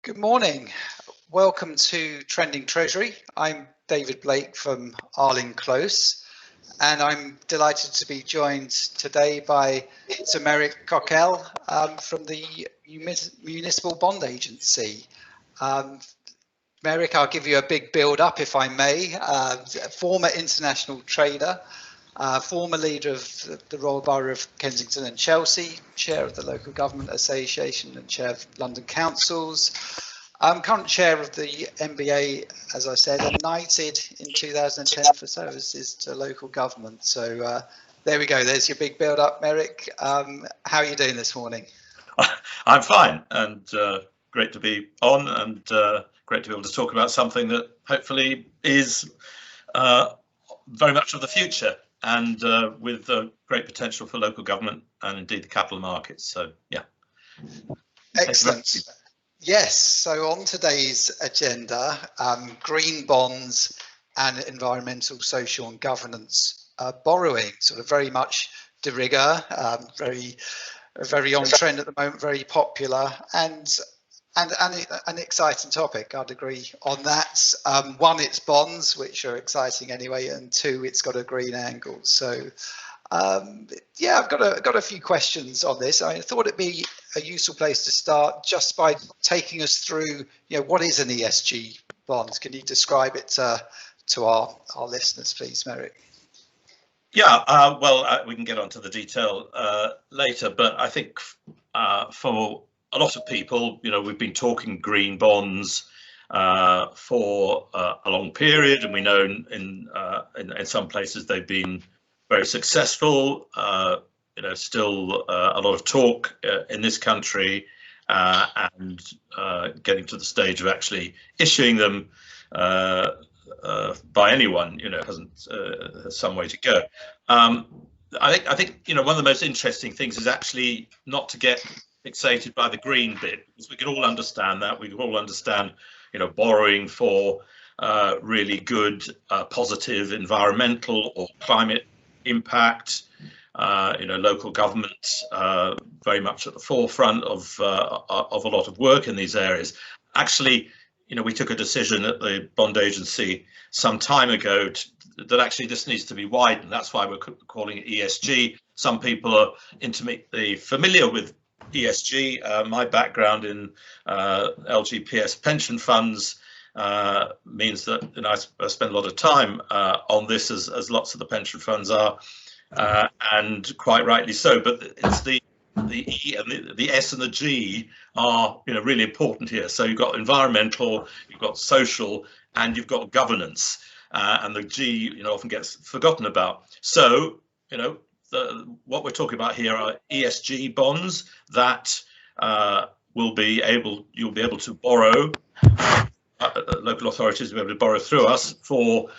Good morning. Welcome to Trending Treasury. I'm David Blake from Arling Close, and I'm delighted to be joined today by Sir Merrick Cockell from the Municipal Bond Agency. Merrick, I'll give you a big build up if I may. Former international trader, former leader of the Royal Borough of Kensington and Chelsea, chair of the Local Government Association and chair of London Councils. Current chair of the MBA, as I said, and knighted in 2010 for services to local government. So there we go. There's your big build up, Merrick. How are you doing this morning? I'm fine, and great to be on, and great to be able to talk about something that hopefully is very much of the future, and with great potential for local government and indeed the capital markets. So yeah. Excellent. Yes, so on today's agenda, green bonds and environmental, social and governance borrowing, sort of very much de rigueur, very on trend at the moment, very popular, and an exciting topic. I'd agree on that. One, it's bonds, which are exciting anyway, and two, it's got a green angle. So yeah, I've got a few questions on this. I thought it'd be a useful place to start just by taking us through, what is an ESG bond? Can you describe it to our listeners, please, Merrick? Yeah, well, we can get onto the detail later, but I think for a lot of people, we've been talking green bonds for a long period, and we know in some places they've been very successful. Still a lot of talk in this country, and getting to the stage of actually issuing them by anyone, has some way to go. I think one of the most interesting things is actually not to get fixated by the green bit, because we can all understand that. We can all understand, borrowing for really good, positive environmental or climate impact. Local government very much at the forefront of a lot of work in these areas. Actually, we took a decision at the bond agency some time ago that actually this needs to be widened. That's why we're calling it ESG. Some people are intimately familiar with ESG. My background in LGPS pension funds means that I spend a lot of time on this, as lots of the pension funds are. And quite rightly so, but it's the E and the S and the G are really important here. So you've got environmental, you've got social, and you've got governance, and the G often gets forgotten about. So what we're talking about here are ESG bonds that you'll be able to borrow. Local authorities will be able to borrow through us for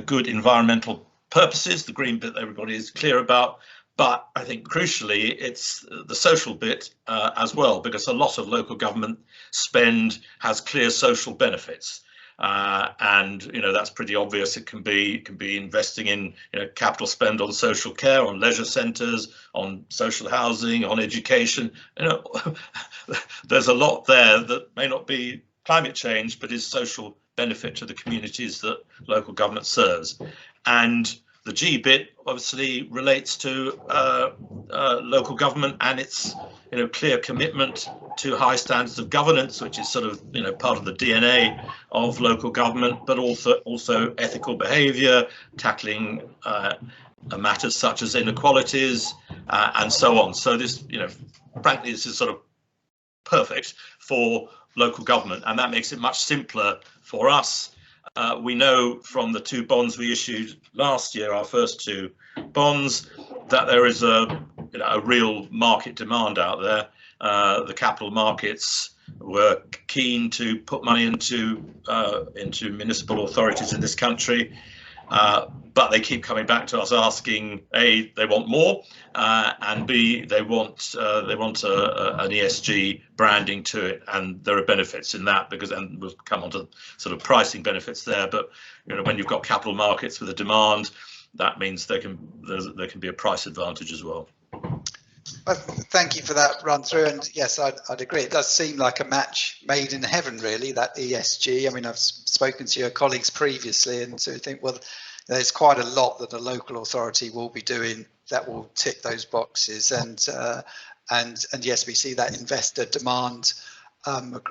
good environmental purposes, the green bit everybody is clear about, but I think crucially it's the social bit as well, because a lot of local government spend has clear social benefits, and that's pretty obvious. It can be investing in capital spend on social care, on leisure centres, on social housing, on education. There's a lot there that may not be climate change, but is social benefit to the communities that local government serves. And the G bit obviously relates to local government and its clear commitment to high standards of governance, which is sort of part of the DNA of local government, but also ethical behaviour, tackling matters such as inequalities and so on. So this, frankly, this is sort of perfect for local government, and that makes it much simpler for us. We know from the two bonds we issued last year, our first two bonds, that there is a real market demand out there. The capital markets were keen to put money into municipal authorities in this country, but they keep coming back to us asking, A, they want more, and B, they want an ESG branding to it, and there are benefits in that, because, and we'll come on to sort of pricing benefits there, but when you've got capital markets with a demand, that means there can be a price advantage as well. Well, thank you for that run through, and yes, I'd agree. It does seem like a match made in heaven, really, that ESG. I mean, I've spoken to your colleagues previously, and so I think, well, there's quite a lot that a local authority will be doing that will tick those boxes, and yes, we see that investor demand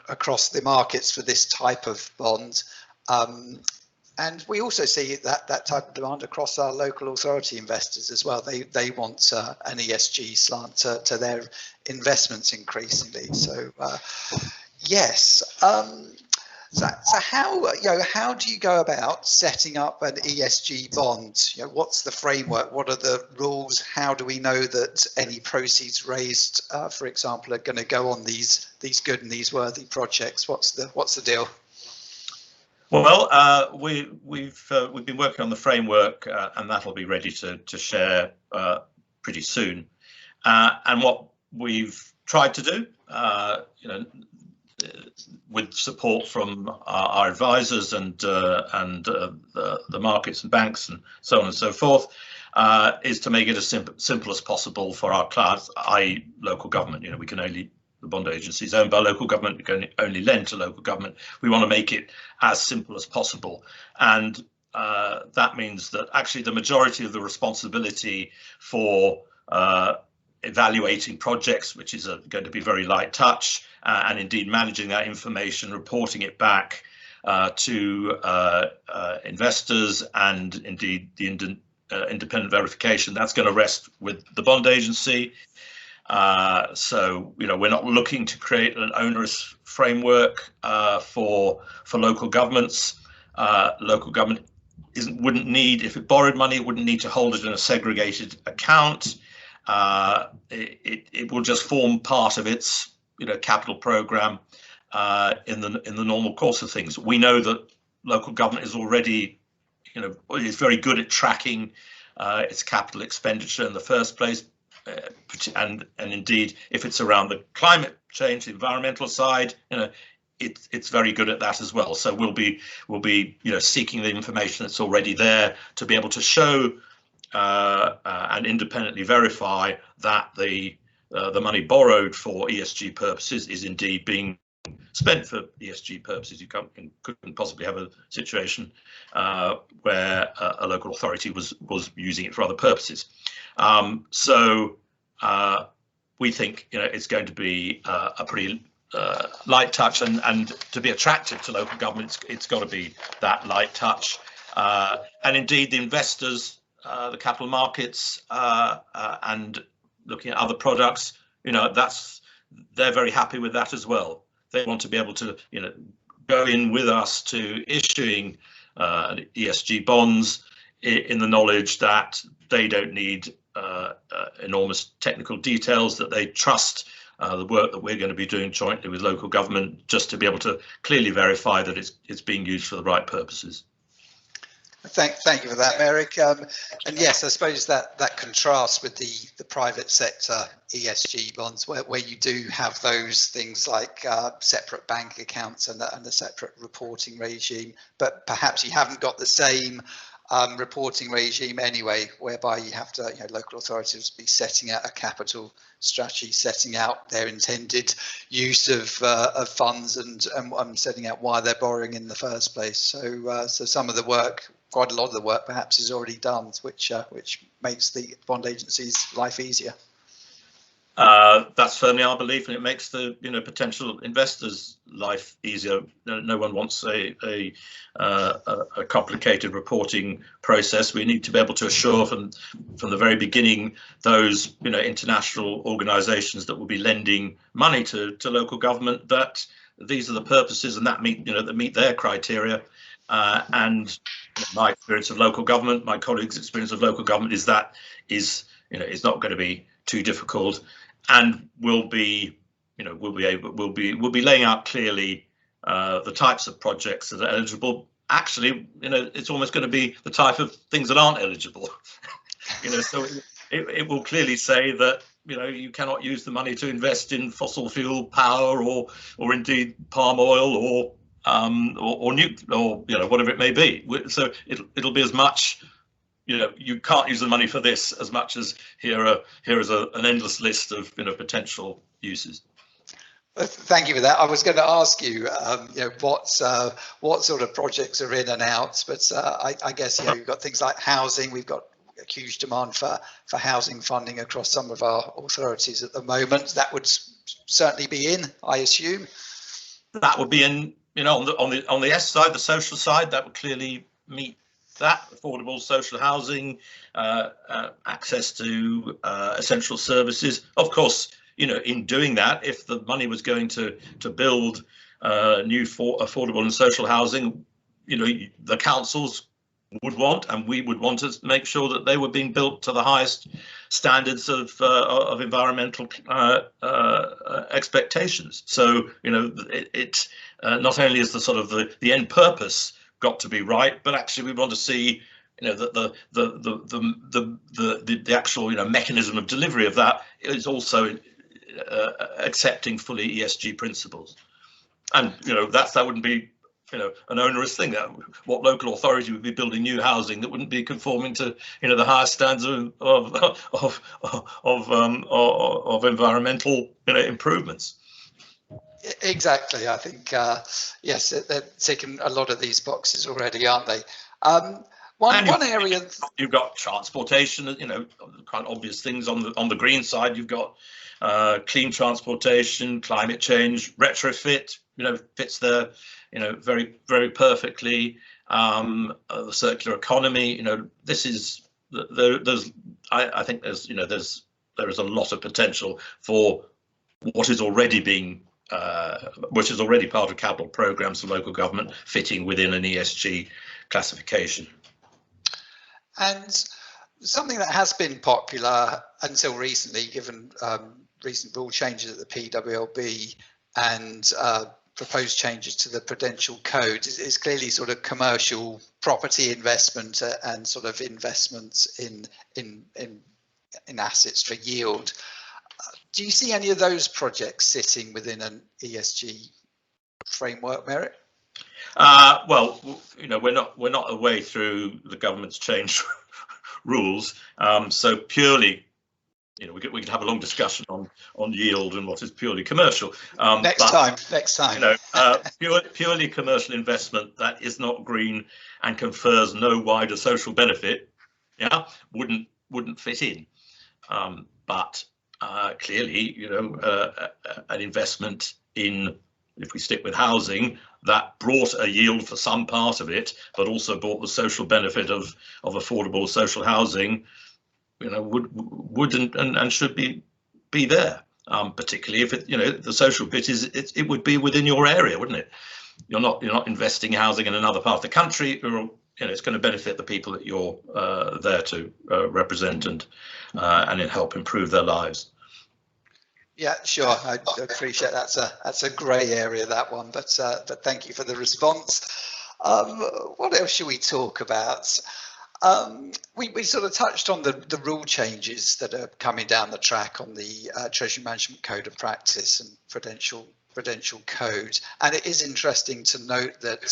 across the markets for this type of bond. And we also see that type of demand across our local authority investors as well. They want an ESG slant to their investments increasingly. So yes. So how do you go about setting up an ESG bond? What's the framework? What are the rules? How do we know that any proceeds raised, for example, are going to go on these good and these worthy projects? What's the deal? Well, we've been working on the framework, and that'll be ready to share pretty soon. And what we've tried to do, with support from our advisors and the markets and banks and so on and so forth, is to make it as simple as possible for our clients, i.e. local government. We can only, the bond agency is owned by local government, we can only lend to local government. We want to make it as simple as possible. And that means that actually the majority of the responsibility for evaluating projects, which is going to be very light touch, and indeed managing that information, reporting it back to investors, and indeed the independent verification, that's going to rest with the bond agency. So we're not looking to create an onerous framework for local governments. Local government wouldn't need, if it borrowed money, it wouldn't need to hold it in a segregated account. It will just form part of its capital program in the normal course of things. We know that local government is already is very good at tracking its capital expenditure in the first place, and indeed if it's around the climate change, the environmental side, it's very good at that as well. So we'll be seeking the information that's already there to be able to show and independently verify that the money borrowed for ESG purposes is indeed being spent for ESG purposes. You couldn't possibly have a situation where a local authority was using it for other purposes. So we think it's going to be a pretty light touch, and to be attractive to local government, it's got to be that light touch. And indeed, the investors, the capital markets, and looking at other products, they're very happy with that as well. They want to be able to, go in with us to issuing ESG bonds in the knowledge that they don't need enormous technical details, that they trust the work that we're going to be doing jointly with local government, just to be able to clearly verify that it's being used for the right purposes. Thank you for that, Merrick. And yes, I suppose that contrasts with the private sector ESG bonds, where you do have those things like separate bank accounts and a separate reporting regime, but perhaps you haven't got the same reporting regime anyway, whereby you have to, local authorities be setting out a capital strategy, setting out their intended use of funds, and setting out why they're borrowing in the first place. So some of the work, quite a lot of the work perhaps, is already done, which makes the bond agency's life easier. That's firmly our belief, and it makes the potential investors' life easier. No one wants a complicated reporting process. We need to be able to assure from the very beginning those international organisations that will be lending money to local government that these are the purposes and that meet their criteria. And my experience of local government, my colleagues' experience of local government is that is not going to be too difficult, and we'll be laying out clearly the types of projects that are eligible. Actually, it's almost going to be the type of things that aren't eligible. So it will clearly say that you cannot use the money to invest in fossil fuel power or indeed palm oil or nuclear, or whatever it may be. So it'll be as much you can't use the money for this as much as here is an endless list of potential uses. Thank you for that. I was going to ask you, what sort of projects are in and out, but I guess you've got things like housing. We've got a huge demand for housing funding across some of our authorities at the moment. That would certainly be in, I assume. That would be in, on the S side, the social side. That would clearly meet that. Affordable social housing, access to essential services. Of course, in doing that, if the money was going to build new affordable and social housing, the councils would want, and we would want to make sure that they were being built to the highest standards of environmental expectations. So it not only is the sort of the end purpose got to be right, but actually we want to see that the actual mechanism of delivery of that is also accepting fully ESG principles. And that wouldn't be an onerous thing. What local authority would be building new housing that wouldn't be conforming to the highest standards of environmental improvements? Exactly. I think yes, they're ticking a lot of these boxes already, aren't they? One area you've got transportation, quite obvious things on the green side. You've got clean transportation, climate change, retrofit, fits there, very, very perfectly. The circular economy, this is I think there is a lot of potential for what is already being which is already part of capital programs for local government, fitting within an ESG classification. And something that has been popular until recently, given recent rule changes at the PWLB and proposed changes to the Prudential Code, is clearly sort of commercial property investment and sort of investments in assets for yield. Do you see any of those projects sitting within an ESG framework, Merrick? Well, we're not away through the government's change rules, so purely, we could have a long discussion on yield and what is purely commercial. Next time. Purely commercial investment that is not green and confers no wider social benefit, wouldn't fit in. But clearly, an investment in, if we stick with housing, that brought a yield for some part of it, but also brought the social benefit of affordable social housing, would and should be there. Particularly if the social bit it would be within your area, wouldn't it? You're not investing in housing in another part of the country. It's going to benefit the people that you're there to represent and help improve their lives. Yeah, sure. I appreciate that's a grey area, that one, but thank you for the response. What else should we talk about? We sort of touched on the rule changes that are coming down the track on the Treasury Management Code of Practice and Prudential Code, and it is interesting to note that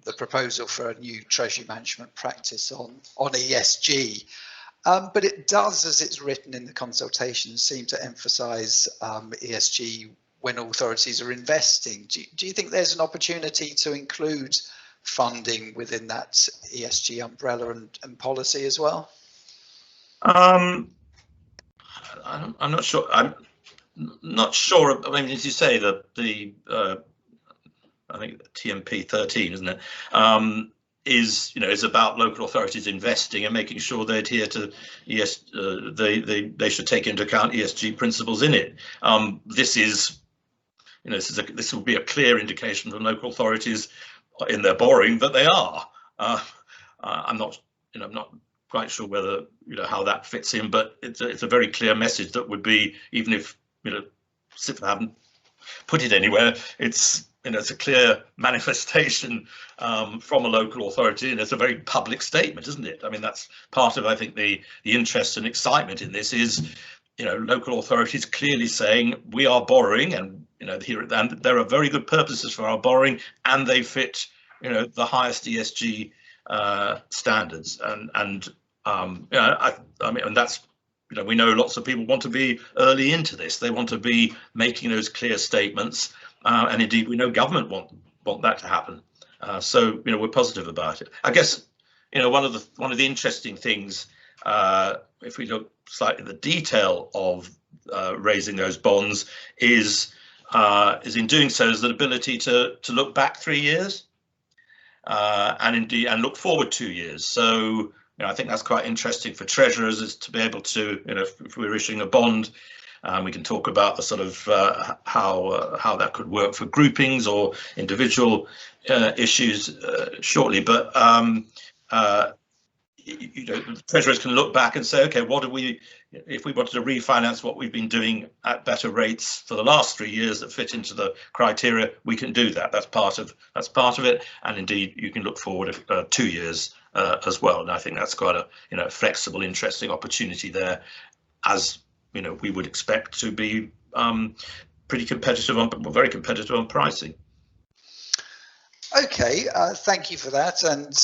the proposal for a new Treasury Management practice on ESG. But it does, as it's written in the consultation, seem to emphasise ESG when authorities are investing. Do you think there's an opportunity to include funding within that ESG umbrella and policy as well? I'm not sure. I'm not sure. I mean, as you say, the I think TMP 13, isn't it? Is about local authorities investing and making sure they adhere to ESG. They should take into account ESG principles in it. This will be a clear indication from local authorities in their borrowing that they are. I'm not quite sure whether how that fits in, but it's a very clear message that would be, even if SIFA haven't put it anywhere, it's a clear manifestation from a local authority, and it's a very public statement, isn't it? I mean, that's part of, I think, the interest and excitement in this is, local authorities clearly saying we are borrowing, and and there are very good purposes for our borrowing, and they fit, the highest ESG standards, and I mean, and that's, we know lots of people want to be early into this. They want to be making those clear statements, and indeed we know government want that to happen. So we're positive about it. I guess one of the interesting things, if we look slightly at the detail of raising those bonds, is in doing so is the ability to look back 3 years, and look forward 2 years. So I think that's quite interesting for treasurers, is to be able to, if we're issuing a bond, we can talk about the sort of how that could work for groupings or individual issues shortly. But treasurers can look back and say, okay, if we wanted to refinance what we've been doing at better rates for the last 3 years that fit into the criteria, we can do that. That's part of it. And indeed, you can look forward 2 years as well. And I think that's quite a flexible, interesting opportunity there, as we would expect to be pretty competitive very competitive on pricing. Okay, thank you for that. And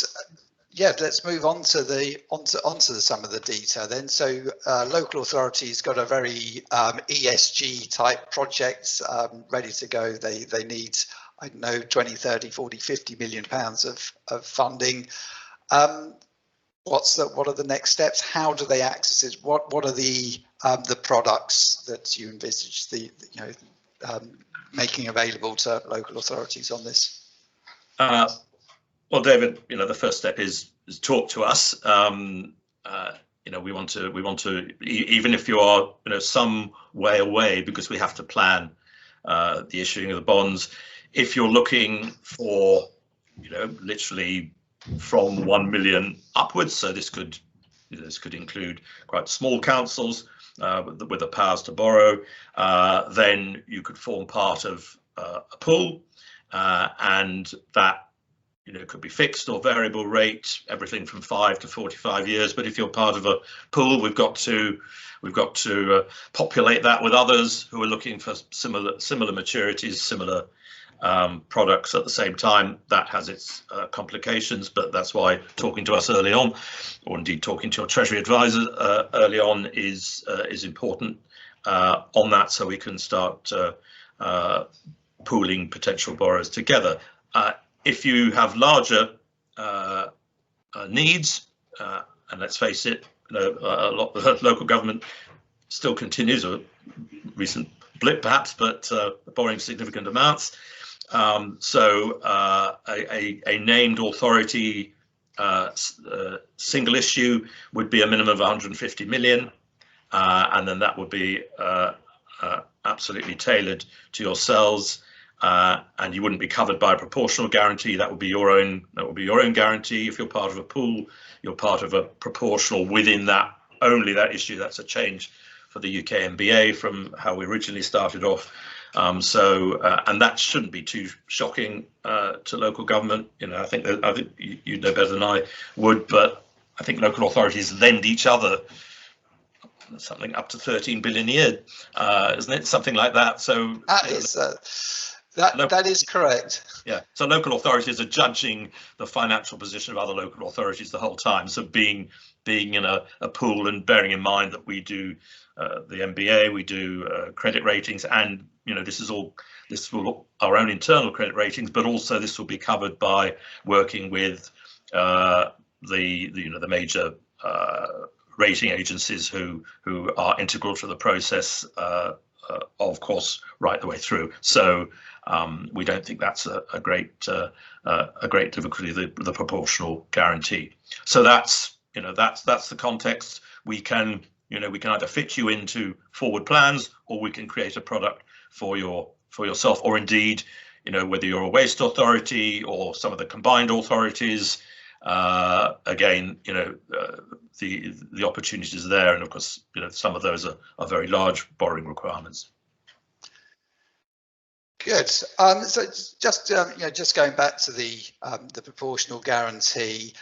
yeah, let's move on to some of the detail then. So local authorities got a very ESG type project ready to go. They need, I don't know, 20, 30, 40, 50 million pounds of funding. What are the next steps? How do they access it? What are the products that you envisage making available to local authorities on this? Well, David, the first step is talk to us. We want to, even if you are, some way away, because we have to plan the issuing of the bonds. If you're looking for, literally from 1 million upwards, so this could include quite small councils with the powers to borrow, then you could form part of a pool, and that could be fixed or variable rate, everything from 5 to 45 years. But if you're part of a pool, we've got to populate that with others who are looking for similar maturities, similar products at the same time. That has its complications, but that's why talking to us early on, or indeed talking to your Treasury advisor early on, is important on that, so we can start pooling potential borrowers together. If you have larger needs, and let's face it, a lot of local government still continues, a recent blip perhaps, but borrowing significant amounts. So a named authority single issue would be a minimum of 150 million, and then that would be absolutely tailored to yourselves. And you wouldn't be covered by a proportional guarantee. That would be your own guarantee. If you're part of a pool, you're part of a proportional within that, only that issue. That's a change for the UK MBA from how we originally started off. And that shouldn't be too shocking to local government. I think you know better than I would, but I think local authorities lend each other something up to 13 billion a year, isn't it? Something like that. So that is correct. Yeah. So local authorities are judging the financial position of other local authorities the whole time. So being in a pool, and bearing in mind that we do the MBA, we do credit ratings, and this will our own internal credit ratings, but also this will be covered by working with the major rating agencies who are integral to the process, of course, right the way through. So we don't think that's a great difficulty, the proportional guarantee. So that's the context. We can either fit you into forward plans, or we can create a product for yourself, or indeed, whether you're a waste authority or some of the combined authorities. Again, the opportunities are there, and of course, some of those are very large borrowing requirements. Good. So just going back to the proportional guarantee,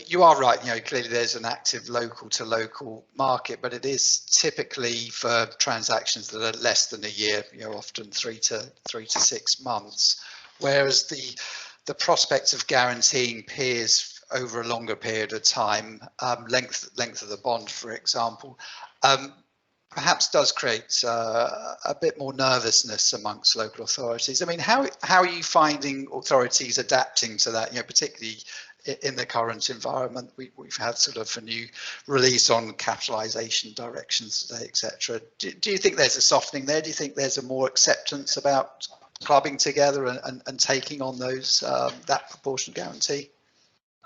you are right. Clearly there's an active local to local market, but it is typically for transactions that are less than a year. Often 3 to 6 months. Whereas the prospect of guaranteeing peers over a longer period of time, length of the bond, for example, perhaps does create a bit more nervousness amongst local authorities. I mean, how are you finding authorities adapting to that? You know, particularly in the current environment, we've had sort of a new release on capitalisation directions today, etc. Do you think there's a softening there? Do you think there's a more acceptance about clubbing together and taking on those that proportionate guarantee?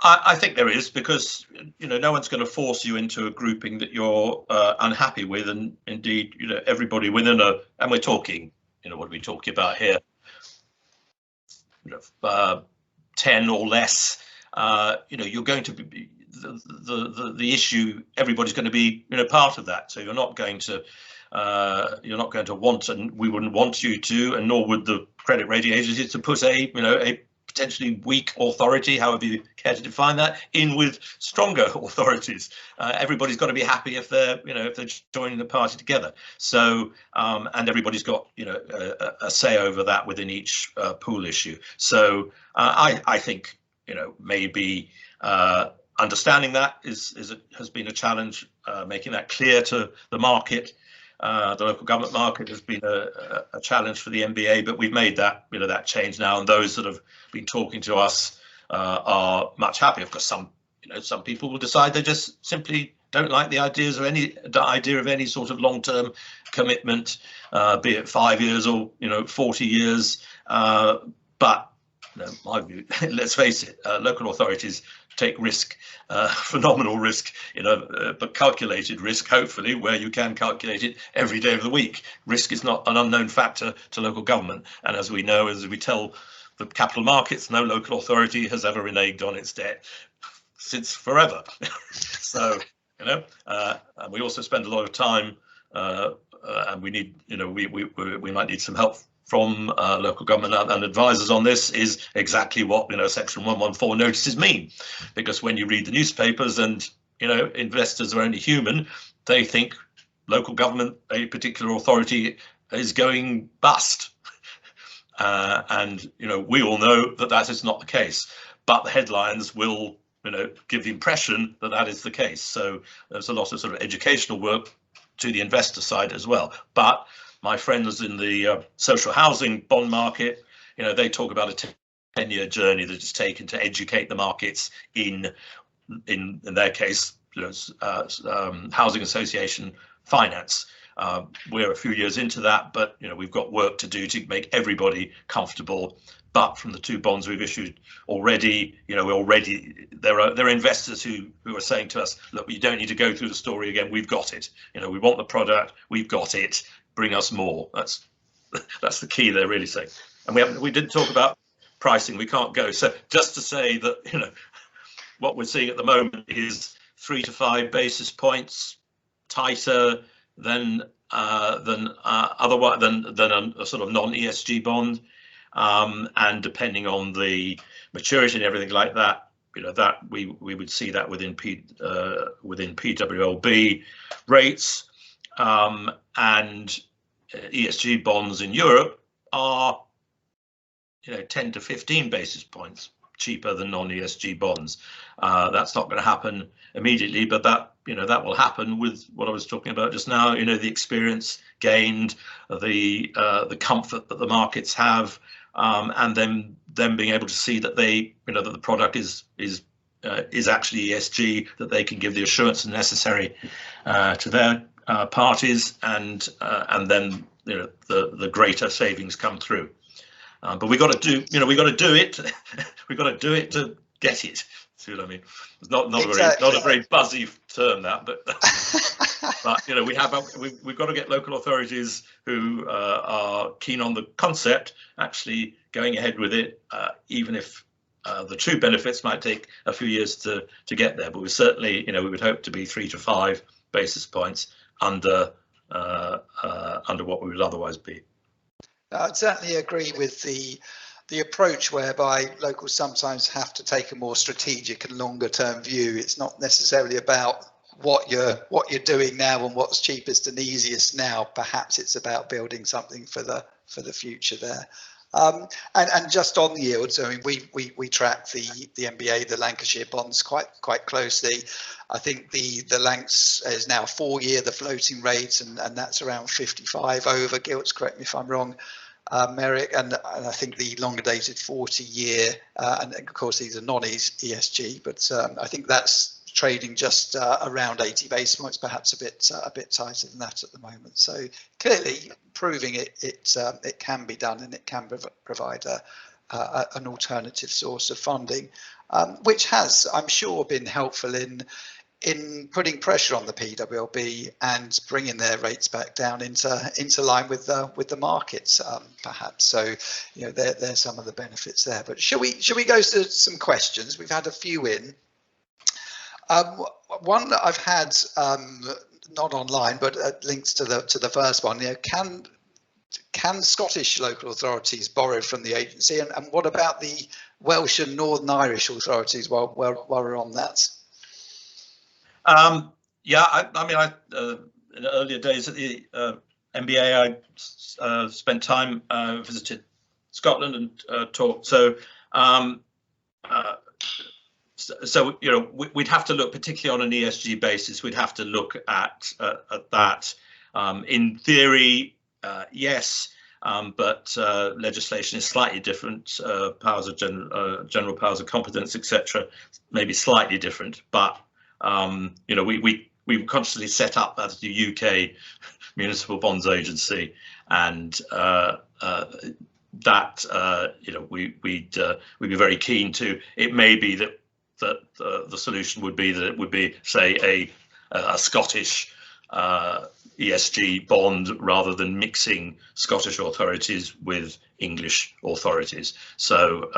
I think there is, because no one's going to force you into a grouping that you're unhappy with, and indeed everybody within and we're talking what are we talking about here, 10 or less, you're going to be the issue, everybody's going to be part of that, so you're not going to want, and we wouldn't want you to, and nor would the credit rating agencies, to put a potentially weak authority, however you care to define that, in with stronger authorities. Everybody's got to be happy if they're joining the party together. So and everybody's got a say over that within each pool issue. So I think maybe understanding that has been a challenge, making that clear to the market. The local government market has been a challenge for the MBA, but we've made that that change now, and those that have been talking to us are much happier. Of course, some people will decide they just simply don't like the idea of any sort of long-term commitment, be it 5 years or 40 years. But my view, let's face it, local authorities take risk, phenomenal risk, but calculated risk, hopefully, where you can calculate it every day of the week. Risk is not an unknown factor to local government. And as we know, as we tell the capital markets, no local authority has ever reneged on its debt since forever. So, and we also spend a lot of time, and we need, we might need some help from local government and advisors on this, is exactly what Section 114 notices mean. Because when you read the newspapers, and investors are only human, they think local government, a particular authority, is going bust. And we all know that that is not the case, but the headlines will give the impression that that is the case. So there's a lot of sort of educational work to the investor side as well. But my friends in the social housing bond market, they talk about a 10-year journey that is taken to educate the markets in their case, housing association finance. We're a few years into that, but we've got work to do to make everybody comfortable. But from the 2 bonds we've issued already, there are investors who are saying to us, look, you don't need to go through the story again. We've got it. We want the product. We've got it. Bring us more. That's the key they're really saying. And we didn't talk about pricing. We can't go. So just to say that what we're seeing at the moment is 3 to 5 basis points tighter than otherwise than a sort of non-ESG bond, and depending on the maturity and everything like that, that we would see that within PWLB rates. And ESG bonds in Europe are 10 to 15 basis points cheaper than non-ESG bonds. That's not going to happen immediately, but that that will happen with what I was talking about just now. The experience gained, the comfort that the markets have, and then them being able to see that they that the product is actually ESG, that they can give the assurance necessary to their parties, and then the greater savings come through. But we got to do it. We got to do it to get it. See what I mean? It's not a very buzzy term, that, but we've got to get local authorities who are keen on the concept actually going ahead with it, even if the true benefits might take a few years to get there. But we certainly, we would hope to be 3 to 5 basis points under what we would otherwise be. I'd certainly agree with the approach whereby locals sometimes have to take a more strategic and longer term view. It's not necessarily about what you're doing now and what's cheapest and easiest now. Perhaps it's about building something for the future there. And just on the yields, I mean, we track the MBA, the Lancashire bonds, quite closely. I think the Lancs is now 4-year, the floating rate, and that's around 55 over gilts. Correct me if I'm wrong, Merrick. And I think the longer dated 40-year, and of course these are non-ESG, but I think that's trading just around 80 basis points, perhaps a bit tighter than that at the moment. So clearly proving it can be done, and it can provide an alternative source of funding, which has, I'm sure, been helpful in putting pressure on the PWLB and bringing their rates back down into line with the markets, perhaps. So, you know, there's some of the benefits there. But shall we go to some questions? We've had a few in. One that I've had, not online, but links to the first one. You know, can Scottish local authorities borrow from the agency, and what about the Welsh and Northern Irish authorities? While we're on that. Yeah, I mean, in the earlier days at the MBA, I spent time visited Scotland and talked. So. So, you know, we'd have to look, particularly on an ESG basis, we'd have to look at that. In theory, yes, but legislation is slightly different. Powers of general powers of competence, etc., maybe slightly different. But you know, we constantly set up as the UK Municipal Bonds Agency, and that you know, we'd be very keen to. It may be that the solution would be that it would be, say, a Scottish ESG bond rather than mixing Scottish authorities with English authorities. So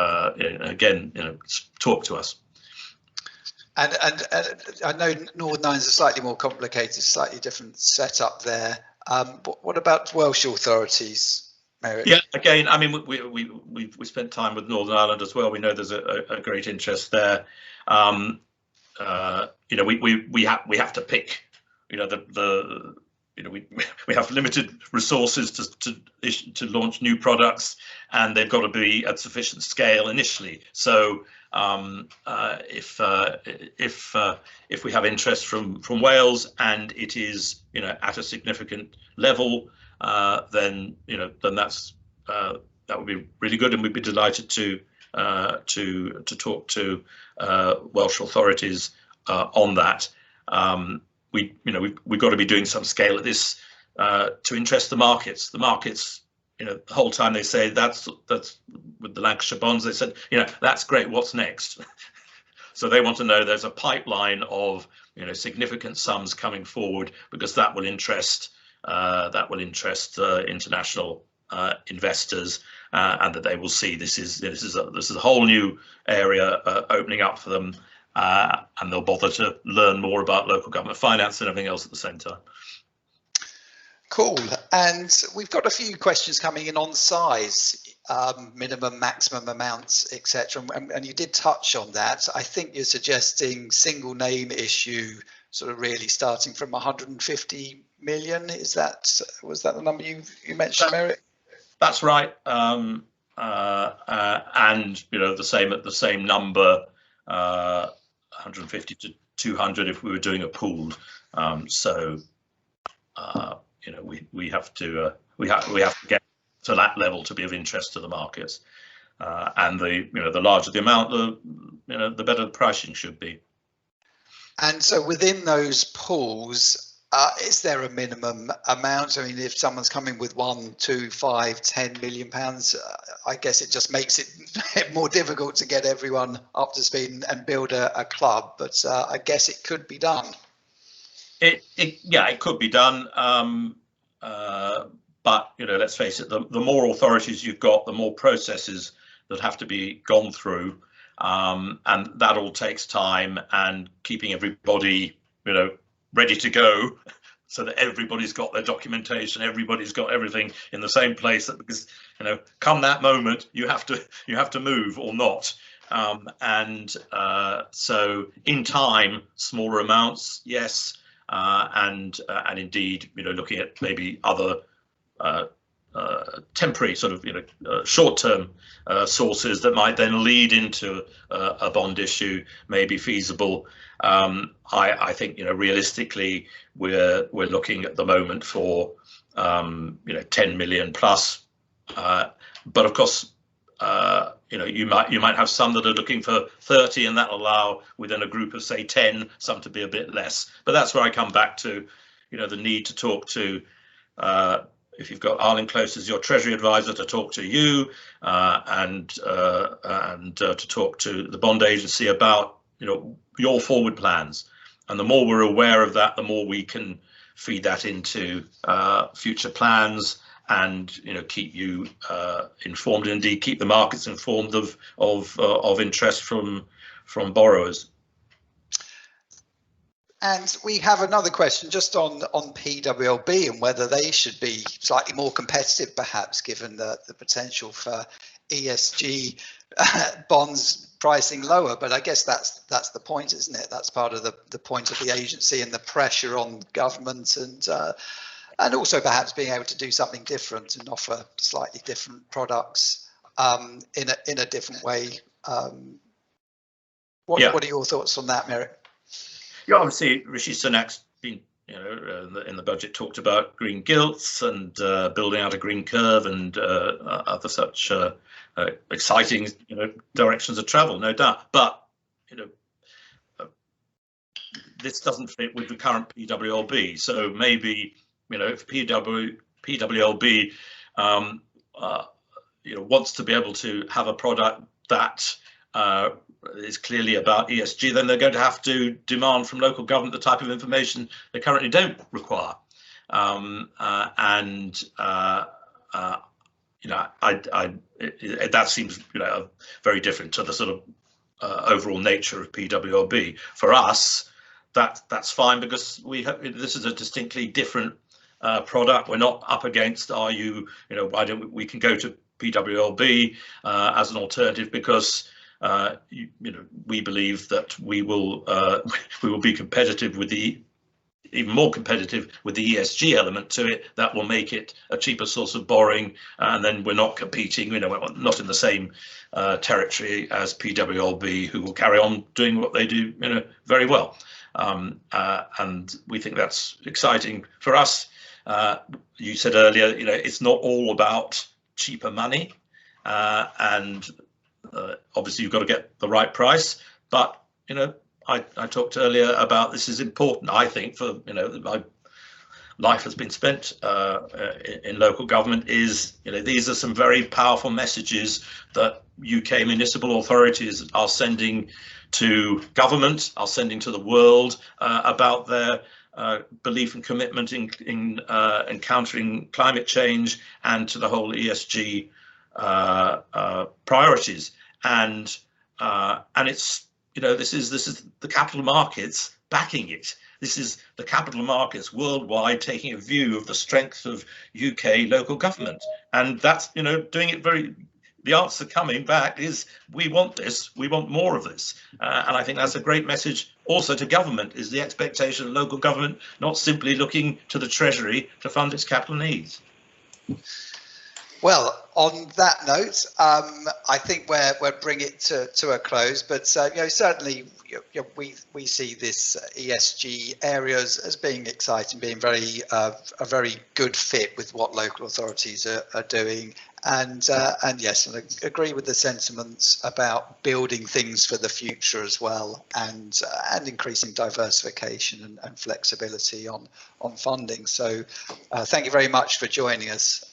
again, you know, talk to us. And I know Northern Ireland is a slightly more complicated, slightly different setup there. What about Welsh authorities? Merrick? Yeah, again, I mean, we spent time with Northern Ireland as well. We know there's a great interest there. You know, we have to pick. You know, you know, we have limited resources to launch new products, and they've got to be at sufficient scale initially. So if we have interest from Wales, and it is, you know, at a significant level, then, you know, then that would be really good, and we'd be delighted to talk to Welsh authorities on that. We've got to be doing some scale at this to interest the markets. The markets, you know, the whole time they say that's with the Lancashire bonds, they said, you know, that's great, what's next? So they want to know there's a pipeline of, you know, significant sums coming forward, because that will interest international investors, and that they will see this is a whole new area opening up for them, and they'll bother to learn more about local government finance and everything else at the same time. Cool. And we've got a few questions coming in on size, minimum, maximum amounts, etc. And you did touch on that. I think you're suggesting single name issue, sort of really starting from 150 million. Was that the number you mentioned, Merrick? That's right. And you know, the same number, 150 to 200 if we were doing a pooled. So you know, we have to get to that level to be of interest to the markets, and the larger the amount, the better the pricing should be. And so within those pools, is there a minimum amount? I mean, if someone's coming with 1, 2, 5, 10 million pounds, I guess it just makes it more difficult to get everyone up to speed and build a club. But I guess it could be done. It could be done. But, you know, let's face it, the more authorities you've got, the more processes that have to be gone through. And that all takes time, and keeping everybody, you know, ready to go, so that everybody's got their documentation, everybody's got everything in the same place, because, you know, come that moment, you have to move or not. So in time, smaller amounts, yes, and indeed, you know, looking at maybe other temporary sort of short-term sources that might then lead into a bond issue may be feasible. I think realistically we're looking at the moment for 10 million plus, but of course you might have some that are looking for 30, and that'll allow within a group of say 10 some to be a bit less. But that's where I come back to the need to talk to if you've got Arlene Close as your Treasury advisor, to talk to you and to talk to the bond agency about your forward plans. And the more we're aware of that, the more we can feed that into future plans and keep you informed, and indeed keep the markets informed of interest from borrowers. And we have another question just on PWLB and whether they should be slightly more competitive, perhaps, given the potential for ESG bonds pricing lower. But I guess that's the point, isn't it? That's part of the point of the agency and the pressure on government, and also perhaps being able to do something different and offer slightly different products in a different way. What are your thoughts on that, Merrick? Yeah, obviously Rishi Sunak's been, in the budget talked about green gilts and building out a green curve and other such exciting, directions of travel, no doubt. But this doesn't fit with the current PWLB. So maybe if PWLB wants to be able to have a product that is clearly about ESG, then they're going to have to demand from local government the type of information they currently don't require. That seems very different to the sort of overall nature of PWLB. For us, that's fine, because this is a distinctly different product. We're not up against why don't we can go to PWLB as an alternative, because we believe that we will be competitive with even more competitive with the ESG element to it. That will make it a cheaper source of borrowing, and then we're not competing. We're not in the same territory as PWLB, who will carry on doing what they do very well, and we think that's exciting for us. You said earlier, it's not all about cheaper money, and obviously you've got to get the right price, but I talked earlier about this is important. I think for my life has been spent in local government. These are some very powerful messages that UK municipal authorities are sending to government, are sending to the world about their belief and commitment in countering climate change and to the whole ESG priorities. And it's this is the capital markets backing it. This is the capital markets worldwide taking a view of the strength of UK local government, and that's doing it very. The answer coming back is we want this, we want more of this, and I think that's a great message also to government, is the expectation of local government not simply looking to the Treasury to fund its capital needs. Well, on that note, I think we'll bring it to a close. But certainly we see this ESG area as being exciting, being a very good fit with what local authorities are doing. And yes, I agree with the sentiments about building things for the future as well, and increasing diversification and flexibility on funding. So thank you very much for joining us,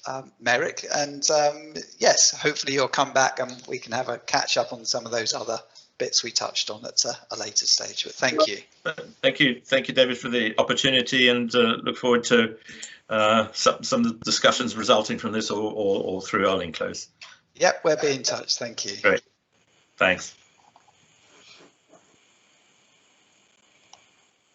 Merrick. And yes, hopefully you'll come back and we can have a catch up on some of those other bits we touched on at a later stage. But thank you. Thank you, David, for the opportunity, and look forward to some of the discussions resulting from this or through Arlene Close. Yep, we'll be in touch. Thank you. Great. Thanks.